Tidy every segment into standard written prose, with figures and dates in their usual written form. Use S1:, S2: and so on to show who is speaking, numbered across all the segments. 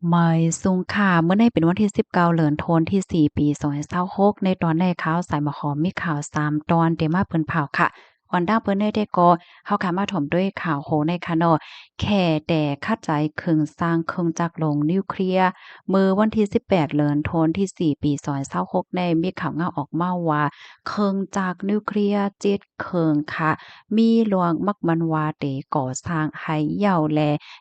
S1: ไม่ซุงค่ะเมื่อในเป็นวันที่19เดือนธันวาคมที่4ปี2026ในตอนในข่าวสายมาขอมีข่าว3ตอนเตมาเปิ้นเผาค่ะออนด้าเปิ้นได้ก็เฮาค่ะมาถมด้วยข่าวโหในค่ะเนาะแค่แต่คาดใจครึ่งสร้างเครื่องจักรลงนิวเคลียร์มื้อวันที่18เดือนธันวาคมที่4ปี2026ในมีข่าวงาออกมาว่าเครื่องจักรนิวเคลียร์7เครื่องค่ะมีหลวงมักมันว่าเตก่อสร้างให้ยาวแล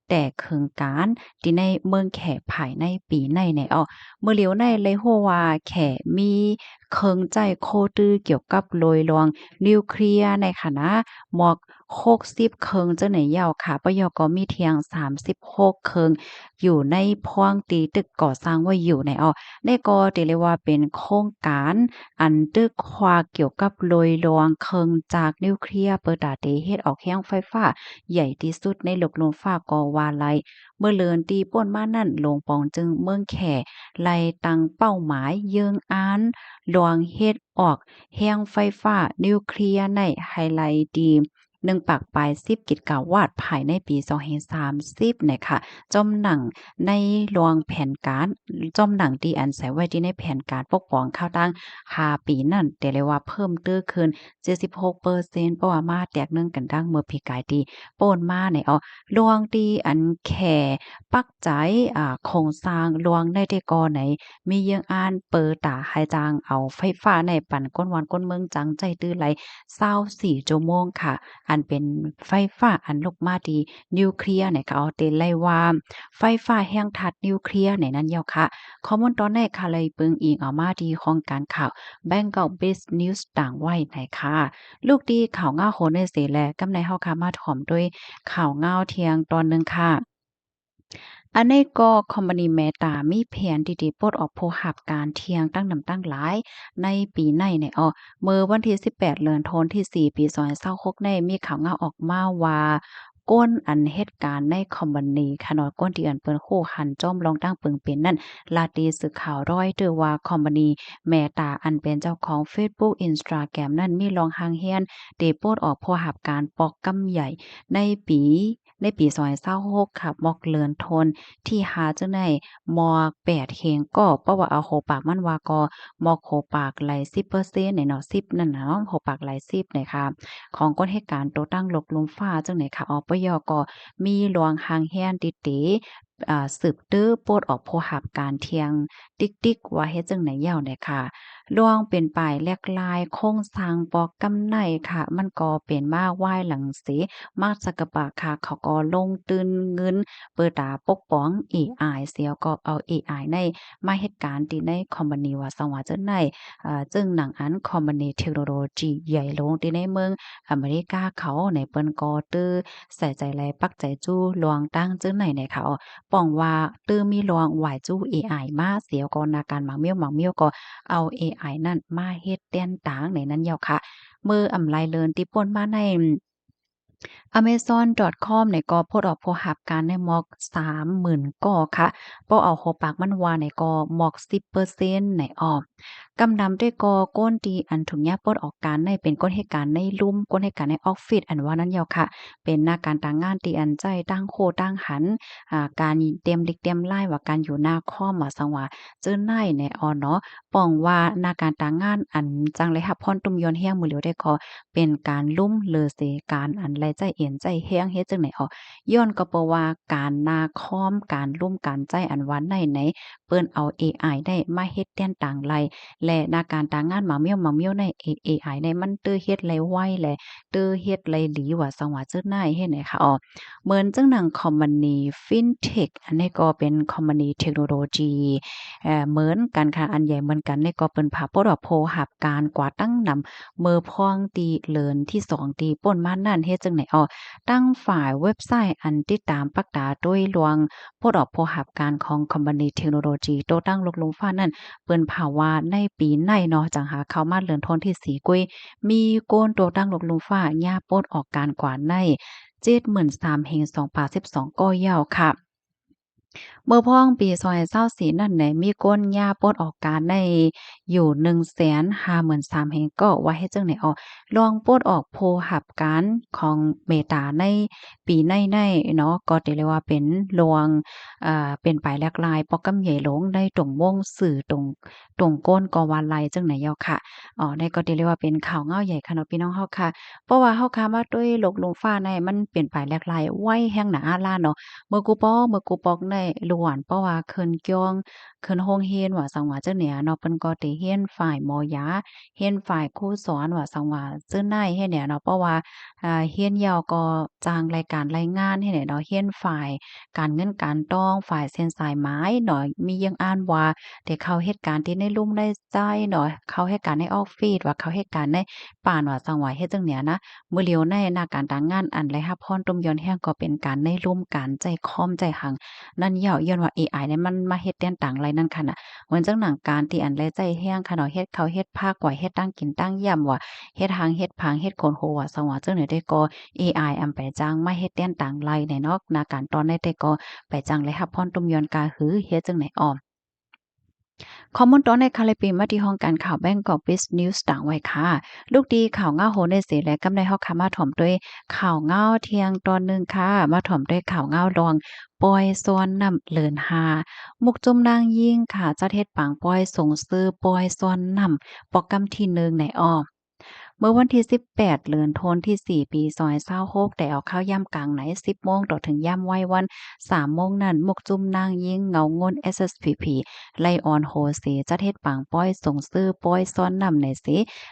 S1: แต่โครงการที่ในเมืองแขภายในปีในเนี่ยอ้อเมื่อเหลียวในเลยฮู้ว่าแขมีเคิงใจโคตื้อเกี่ยวกับโลยลวงนิวเคลียร์ในคณะหมอก60เคิงจังไหนยาวค่ะปยก็มีเทียง36เคิงอยู่ในพ่วงตีตึกก่อสร้างไว้อยู่ในอ้อในก็ติเรียกว่าเป็นโครงการอันตึกควาเกี่ยวกับโลยลวงเคิงจากนิวเคลียร์เปิดตาเตเฮ็ดออกแรงไฟฟ้าใหญ่ที่สุดในโลกลมฟ้าก็ว่าไล เมื่อเลือนตีป่นมานั่นลงปองจึงเมืองแข่ไล่ตังเป้าหมายเยิงอานหลวงเฮ็ดออกแห้งไฟฟ้านิวเคลียร์ในไฮไลท์ดี1ปากปลาย10กิกะวาตต์ภายในปี2030เนี่ยค่ะจอมหนังในรวงแผนการจอมหนังที่อันใส่ไว้ที่ในแผนการปกป้องข้าวตั้ง5ปีนั่นแต่เลยว่าเพิ่มตื้อขึ้น76%เพราะว่ามาแตกหนึ่งกันดังเมื่อปีกายตีโป้นมาในเอาลวงตีอันแข่ปักใจโครงสร้างลวงได้แต่ก่อไหนมีเยื่องอ่านเปิดตาให้จางเอาไฟฟ้าในปั่นก้นวันก้นเมืองจังใจตื้อไหล24ชั่วโมงค่ะอันเป็นไฟฟ้าอันลุกมาดีนิวเคลียร์เนี่ยก็เอาเตไล่ว่าไฟฟ้าแห้งทัดนิวเคลียร์ในนั้นยาวค่ะข้อมูลตอนแรกค่ะเลยปึงอิงเอามาดีของการข่าว Bangkok Business News ต่างไว้ไหนค่ะลูกดีข่าวง่าโหนในเสแลกำในเฮาค่ะมาถ่อมด้วยข่าวง่าวเที่ยงตอนหนึ่งค่ะ อันนี้ก็คอมพานี Meta มีแผนที่จะปลดออกผู้รับการเที่ยงตั้งนำตั้งหลายในปีในเนี่ยเมื่อวันที่18เดือนธันวาคมที่4ปี2026ในมีข่าวงาออกมาว่าก้นอันเหตุการณ์ในคอมพานีค่ะเนาะก้นที่อันเปิ้นคู่หันจ้อมลองตั้งปึงเป็นนั่นลาตีสื่อข่าวร้อยเด้อว่าคอมพานี Meta อันเป็นเจ้าของเฟซบุ๊ก Instagram นั่นมีรองห่างเฮียนได้ปลดออกผู้รับการปอกกำใหญ่ในปี2026ค่ะมอกเลือนทน ที่หาจังได๋มอก8เฮงก็เพราะว่าเอาโหปากมันว่าก็มอกโหปากไหล10%เนี่ยเนาะ10นั่นน่ะเนาะโหปากไหล10เนี่ยค่ะของกฎเหตุการณ์โตตั้งลกลมฟ้าจังได๋ค่ะอปยก็มีหลวงหางแฮนติเตสืบตื้อโปดออกโพหับการเที่ยงติ๊กๆว่าเฮ็ดจังไหนแย้วเนี่ยค่ะล่วงเป็นป้ายแลกลายโครงสร้างปอกกำไนค่ะมันก็เป็นมาว่ายหลังเสมาสักกะปะค่ะเขาก็ลงตื่นเงิน เปิดตาปกป้องเอไอเสียก็เอาเอไอในมาเฮ็ดการที่ในคอมพานีว่าสังว่าจังได๋จึงหนังอันคอมพานีเทคโนโลยีใหญ่ลงที่ในเมืองอเมริกาเขาในเปิ้นก็ตื้อใส่ใจแลปักใจจู้ลวงตั้งจังไหนในเขาป้องว่าตื้อมีลวงหวายจู้เอไอมาเสียก็นาการหมางเมี่ยวก็เอาเอไอนั่นมาเฮ็ดแต้นตางในนั้นแล้วค่ะมืออำไลเลินที่ป่นมาใน Amazon.com เนี่ยก็โพสต์ออกโพหับการในม็อก30,000ก่อค่ะบ่เอาหัวปากมันว่าในก็ม็อก10%ในกำนำด้วยกอก้นตีอันถุงยาปลดออกการในเป็นก้นเหตุการณ์ในลุ่มก้นเหตุการณ์ในออฟฟิศอันว่านั้นยาวค่ะเป็นหน้าการต่างงานตีอันใจตั้งโคตั้งหันการเตรียมลิกเตรียมไล่ว่าการอยู่หน้าคอมว่าสังว่าเจอหน้ายในเนาะป้องว่าหน้าการต่างงานอันจังเลยค่ะพรตุ้มยอนเฮียงมือเหลียวได้ก็เป็นการลุ่มเลอเสการอันไรใจเอ็นใจแห้งเฮ็ดจังไหนย้อนก็เพราะว่าการหน้าคอมการลุ่มการใจอันวันไหนเปิ้นเอาเอไอได้มาเฮ็ดแต้นต่างไร และนาการตางานหมาเมี่ยวในเอไอในมันเตอเฮ็ดไรไวและเตอเฮ็ดไรหลีว่าสังว่าจึงได้เฮ็ดไหนคะเหมือนจังหนังคอมพานี Fintech อันนี้ก็เป็นคอมพานีเทคโนโลยีเหมือนกันค่ะอันใหญ่เหมือนกันนี่ก็เปิ้นพาปลดออกโพหับการกว่าตั้งนำมือพองตีเลินที่2ตีป่นมานั่นเฮ็ดจังไหนตั้งฝ่ายเว็บไซต์อันติดตามปักดาด้วยลวงปลดออกโพหับการของคอมพานีเทคโนโลยีโตตั้งลกลงฟ้านั่น เปิ้นเผาว่าในปีในเนาะจังหาเข้ามาเรือนทนที่สีกุ้ยมีโกนโตตั้งลกลุมฟ้าหญ้าโปดออกการกว่าใน73,000เฮง2.12ก้อยาวค่ะ เมื่อพ้องปี2024นั่นแหละมีก้นหญ้าปลดออกการได้อยู่153,000แห่งก็ว่าเฮ็ดจั่งใดลองปลดออกโพหับการของเมตาใน ปีในๆเนาะก็ได้เรียกว่าเป็นลวงเป็นปลายแหลกลายปอกกำใหญ่หลงในตรงวงสื่อตรงก้นกอวาไลจังไหนยอค่ะในก็ได้เรียกว่าเป็นข่าวเงาใหญ่ค่ะเนาะพี่น้องเฮาค่ะเพราะว่าเฮาค่ะมาด้วยโลกลมฟ้าในมันเป็นปลายแหลกลายไว้แห้งหนาอาลาเนาะเมื่อกูปอกในหลวนเพราะว่าเคินเกียงเคินโรงเรียนว่าสังว่าจังเนี่ยเนาะเปิ้นก็ได้เรียนฝ่ายหมอยาเรียนฝ่ายครูสอนว่าสังว่าจื้อในเฮ็ดเนี่ยเนาะเพราะว่าเรียนยาวก็จ้างรายการรายงานเฮ็ดเนี่ยเนาะเรียนฝ่ายการเงินการต้องฝ่ายเซ็นสายไม้เนาะมียังอ่านว่าได้เข้าเหตุการณ์ที่ในลุ่มในใจเนาะเข้าเหตุการณ์ในออฟฟิศว่าเข้าเหตุการณ์ในป่านว่าสังว่าเฮ็ดจังเนี่ยนะมื้อเลียวในหน้าการต่างงานอันไรรับพรต้มยอนแห้งก็เป็นการในร่วมกันใจคอมใจหัง นั่นเหี่ยวย้อนว่าเอไอเนี่ยมันมาเฮ็ดแต้นต่างไรนั่นค่ะน่ะเหมือนจังหนังการที่อันแลใจแห้งค่ะเนาะเฮ็ดข้าวเฮ็ดผ้ากว่าเฮ็ดตั้งกินตั้งย่ำว่าเฮ็ดหางเฮ็ดผางเฮ็ดโคนโหว่าสว่าจังได๋ได้ก็เอไออำไปจ้างมาเฮ็ดแต้นต่างไรในเนาะหน้าการตอนได้แต่ก็ไปจ้างเลยรับพรตุ่มยอนกาหือเฮ็ดจังไหนอ้อม ข้อมูลตอนในคาลิปีมาที่ห้องการข่าวแบงกอกบิสนิวส์ต่างไว้ค่ะลูกดีข่าวเงาโหในเสและกำในเฮาค่ะมาถ่อมด้วยข่าวเงาเที่ยงตอนหนึงค่ะมาถ่อมด้วยข่าวเงาดองปอยซอนนำเลินหามุกจุมนางยิ่งค่ะจัดเฮ็ดปางปอยส่งซื้อปอยซอนนำปอกกำที่หนึ่งในอ้อ เมื่อวันที่18เดือนธันวาคมที่4ปี2526ได้เอาข้าวย่ำกลางไหน10โมงต่อถึงย่ำไว้วัน3โมงนั้นมุกจุ่มนางยิงเงางน SSPP ไลออนโฮเซจัดเฮ็ดปางป้อยส่งซื้อป้อยซ้อนนำในเส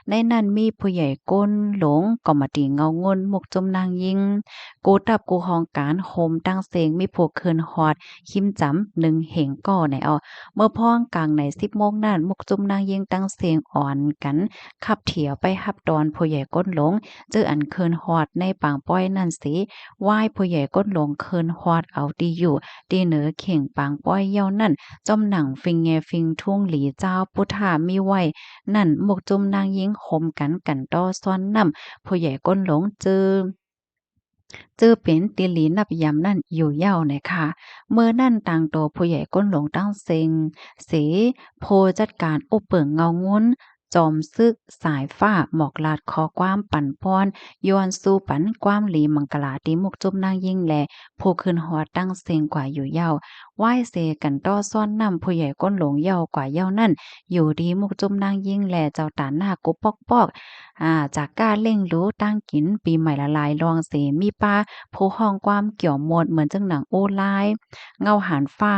S1: ในนั้นมีผู้ใหญ่ก้นหลงก็มาตีเงางนมุกจุ่มนางยิงกูตับกูฮองการโฮมตั้งเสงมีผู้เคินฮอดคิมจำ1เหงก่อในเอาเมื่อพ้องกลางใน10โมงนั้นมุกจุ่มนางยิงตั้งเสียงอ่อนกันขับเถียวไปหับดอนผู้ใหญ่ก้นหลงเจออันเคินฮอดในปางป้อยนั่นสิไหว้ผู้ใหญ่ก้นหลงเคินฮอดเอาดีอยู่ดีเหนือเข่งปางป้อยเย้านั่นจอมหนังฟิงแงฟิงทุ่งหลีเจ้าพุทธามีไว้นั่นหมกจุมนางยิงคมกันต่อซ้อนนำผู้ใหญ่ก้นหลงเจอเป็นติหลีนับยำนั่นอยู่เหย้าน่ะค่ะเมื่อนั่นต่างโตผู้ใหญ่ก้นหลงตั้งเซ็งเสโพจัดการอุเปิงเงางุ้นจอมซึกสายฟ้าหมอกลาดคอความปั่นพรย้อนสู่ปันความหลีมังกลาตีมุกจุบนางยิ่งแลผู้ขึ้นหอดตั้งเซ็งกว่าอยู่เหย้าไหว้เสกันต่อซ่อนนำผู้ใหญ่ก้นหลงเหย้ากว่าเหย้านั่นอยู่ดีมุกจุบนางยิ่งแลเจ้าตาหน้ากุปอกจากก้าเล่งรู้ตั้งกินปีใหม่ละลายลองเสมีป้า ผู้ห้องความเกี่ยวหมดเหมือนจังหนังโอไลน์เงาหารฟ้า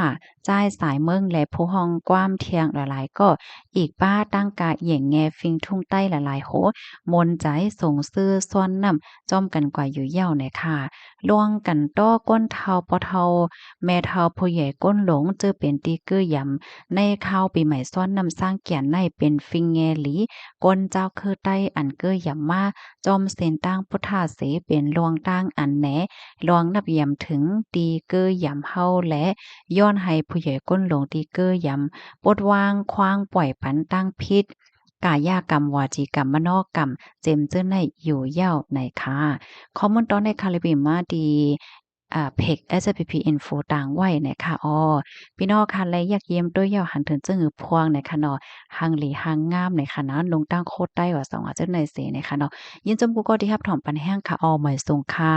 S1: จ้ายสายเมืองและผู้ห้องความเทียงหลายๆก็อีกป้าตั้งกะเหย่งแงฟิงทุ่งใต้หลายๆโหมนใจส่งซื้อซ้อนนำจ้อมกันกว่าอยู่เหย้าเนี่ยค่ะลวงกันต้อก้นเทาปอเทาแม่เทาผู้ใหญ่ก้นหลงเจอเป็นตีเกอร์ยำในข้าวปีใหม่ซ้อนนำสร้างเกียนในเป็นฟิงแงหลีก้นเจ้าคือใต้อันเกอร์ยำมาจอมเส้นตั้งพุทธาเสเป็นลวงตั้งอันแหน ลองนับยำถึงตีเกอร์ยำเฮาและย้อนให้ผู้ใหญ่ก้นหลงตีเกอร์ยำปดวางควางปล่อยปันตั้งพิษกายากรรมวาจีกรรมมโนกรรมเจมเจอในอยู่เย้าในค่ะคอมเมนต์ตอนในคาลิบิมาดีเพจ SPP Info ต่างไว้นะคะอ้อพี่น้องค่ะและอยากเยี่ยมด้วยยาวหันถึงเจิ้งอือพวงนะคะเนาะหังหลีหังงามในค่ะนะลงตั้งโคตรได้ว่าสองว่าเจ้าในเสนะคะเนาะยินจมกูก็ที่รับถอมปันแห้งค่ะอ้อหมายทรงค่ะ